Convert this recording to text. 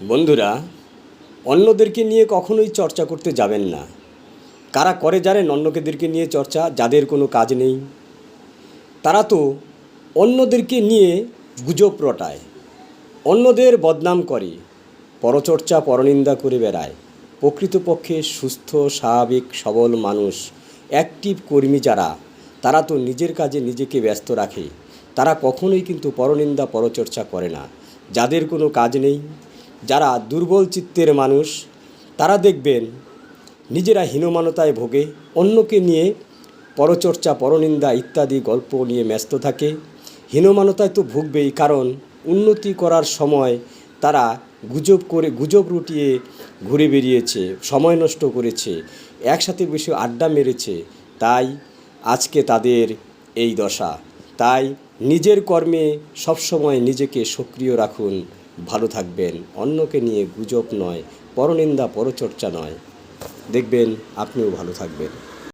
বন্ধুরা, অন্যদেরকে নিয়ে কখনোই চর্চা করতে যাবেন না। কারা করে জানেন অন্যদেরকে নিয়ে চর্চা? যাদের কোনো কাজ নেই তারা তো অন্যদেরকে নিয়ে গুজব রটায়, অন্যদের বদনাম করে, পরচর্চা পরনিন্দা করে বেড়ায়। প্রকৃতপক্ষে সুস্থ স্বাভাবিক সবল মানুষ, অ্যাক্টিভ কর্মী যারা, তারা তো নিজের কাজে নিজেকে ব্যস্ত রাখে। তারা কখনোই কিন্তু পরনিন্দা পরচর্চা করে না। যাদের কোনো কাজ নেই, যারা দুর্বল চিত্তের মানুষ, তারা দেখবেন নিজেরা হীনমানতায় ভোগে, অন্যকে নিয়ে পরচর্চা পরনিন্দা ইত্যাদি গল্প নিয়ে ব্যস্ত থাকে। হীনমানতায় তো ভুগবেই, কারণ উন্নতি করার সময় তারা গুজব রটিয়ে ঘুরে বেরিয়েছে, সময় নষ্ট করেছে, একসাথে বসে আড্ডা মেরেছে, তাই আজকে তাদের এই দশা। তাই নিজের কর্মে সবসময় নিজেকে সক্রিয় রাখুন, ভালো থাকবেন। অন্যকে নিয়ে গুজব নয়, পরনিন্দা পরচর্চা নয়, দেখবেন আপনিও ভালো থাকবেন।